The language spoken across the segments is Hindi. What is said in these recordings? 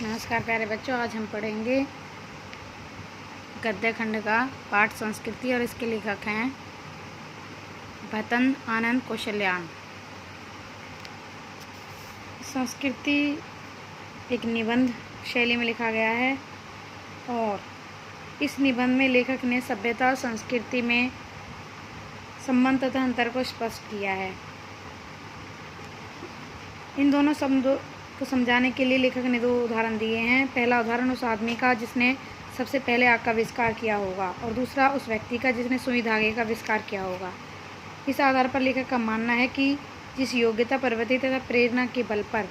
नमस्कार प्यारे बच्चों, आज हम पढ़ेंगे गद्य खंड का पाठ संस्कृति और इसके लेखक हैं भतन आनंद कौशल्यान। संस्कृति एक निबंध शैली में लिखा गया है और इस निबंध में लेखक ने सभ्यता और संस्कृति में संबंध तथा अंतर को स्पष्ट किया है। इन दोनों शब्दों को समझाने के लिए लेखक ने दो उदाहरण दिए हैं। पहला उदाहरण उस आदमी का जिसने सबसे पहले आग का आविष्कार किया होगा और दूसरा उस व्यक्ति का जिसने सुई धागे का आविष्कार किया होगा। इस आधार पर लेखक का मानना है कि जिस योग्यता, प्रवृत्ति तथा प्रेरणा के बल पर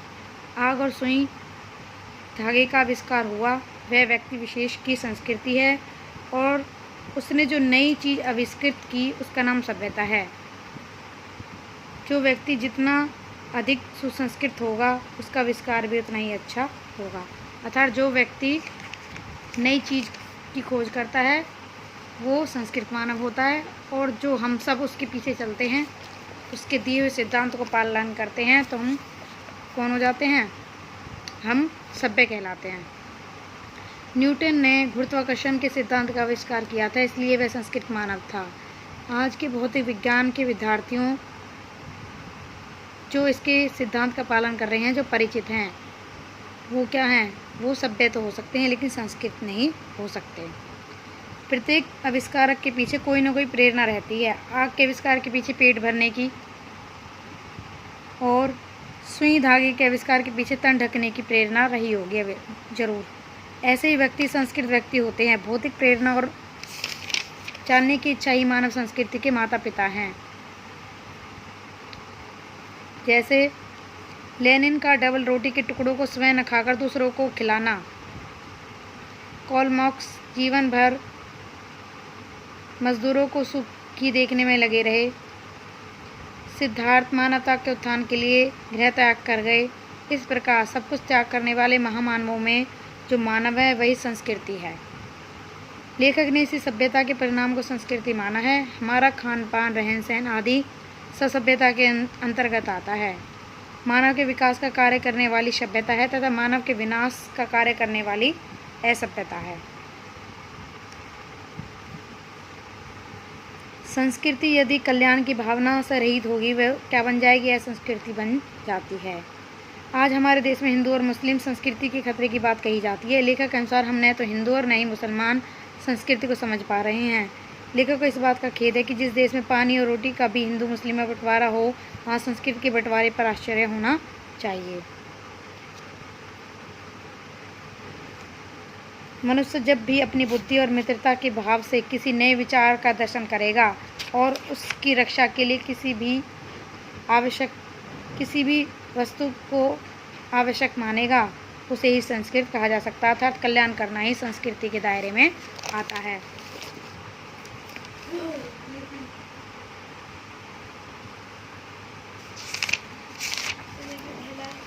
आग और सुई धागे का आविष्कार हुआ वह व्यक्ति विशेष की संस्कृति है और उसने जो नई चीज़ आविष्कृत की उसका नाम सभ्यता है। जो व्यक्ति जितना अधिक सुसंस्कृत होगा उसका आविष्कार भी उतना ही अच्छा होगा। अर्थात जो व्यक्ति नई चीज़ की खोज करता है वो संस्कृत मानव होता है और जो हम सब उसके पीछे चलते हैं, उसके दिए हुए सिद्धांत को पालन करते हैं तो हम कौन हो जाते हैं? हम सभ्य कहलाते हैं। न्यूटन ने गुरुत्वाकर्षण के सिद्धांत का आविष्कार किया था, इसलिए वह संस्कृत मानव था। आज के भौतिक विज्ञान के विद्यार्थियों जो इसके सिद्धांत का पालन कर रहे हैं, जो परिचित हैं, वो क्या हैं? वो सभ्य तो हो सकते हैं लेकिन संस्कृत नहीं हो सकते। प्रत्येक आविष्कारक के पीछे कोई ना कोई प्रेरणा रहती है। आग के आविष्कार के पीछे पेट भरने की और सुई धागे के आविष्कार के पीछे तन ढकने की प्रेरणा रही होगी जरूर। ऐसे ही व्यक्ति संस्कृत व्यक्ति होते हैं। भौतिक प्रेरणा और जानने की इच्छा ही मानव संस्कृति के माता पिता हैं। जैसे लेनिन का डबल रोटी के टुकड़ों को स्वयं न खाकर दूसरों को खिलाना, कार्ल मार्क्स जीवन भर मजदूरों को सुखी देखने में लगे रहे, सिद्धार्थ मानवता के उत्थान के लिए गृह त्याग कर गए। इस प्रकार सब कुछ त्याग करने वाले महामानवों में जो मानव है वही संस्कृति है। लेखक ने इसी सभ्यता के परिणाम को संस्कृति माना है। हमारा खान पान, रहन सहन आदि सभ्यता के अंतर्गत आता है। मानव के विकास का कार्य करने वाली सभ्यता है तथा मानव के विनाश का कार्य करने वाली असभ्यता है। संस्कृति यदि कल्याण की भावना से रहित होगी वह क्या बन जाएगी? असंस्कृति बन जाती है। आज हमारे देश में हिंदू और मुस्लिम संस्कृति के खतरे की बात कही जाती है। लेखक के अनुसार हम न तो हिंदू और न ही मुसलमान संस्कृति को समझ पा रहे हैं। लेखक को इस बात का खेद है कि जिस देश में पानी और रोटी का भी हिंदू मुस्लिम में बंटवारा हो वहाँ संस्कृति के बंटवारे पर आश्चर्य होना चाहिए। मनुष्य जब भी अपनी बुद्धि और मित्रता के भाव से किसी नए विचार का दर्शन करेगा और उसकी रक्षा के लिए किसी भी वस्तु को आवश्यक मानेगा उसे ही संस्कृत कहा जा सकता है। अर्थात कल्याण करना ही संस्कृति के दायरे में आता है।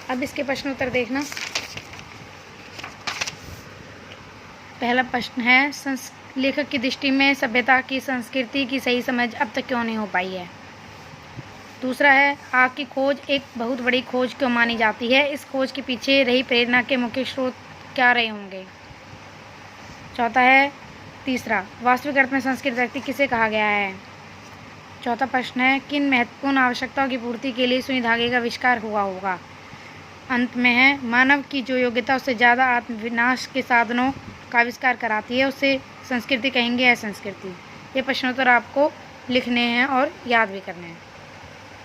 अब इसके प्रश्न उत्तर देखना। पहला प्रश्न है, लेखक की दृष्टि में सभ्यता की संस्कृति की सही समझ अब तक क्यों नहीं हो पाई है? दूसरा है, आग की खोज एक बहुत बड़ी खोज क्यों मानी जाती है? इस खोज के पीछे रही प्रेरणा के मुख्य स्रोत क्या रहे होंगे? चौथा है, तीसरा, वास्तविक अर्थ में संस्कृत व्यक्ति किसे कहा गया है? चौथा प्रश्न है, किन महत्वपूर्ण आवश्यकताओं की पूर्ति के लिए सुई धागे का आविष्कार हुआ होगा? अंत में है, मानव की जो योग्यता उससे ज़्यादा आत्मविनाश के साधनों का आविष्कार कराती है उसे संस्कृति कहेंगे या संस्कृति? ये प्रश्नोत्तर आपको लिखने हैं और याद भी करने हैं।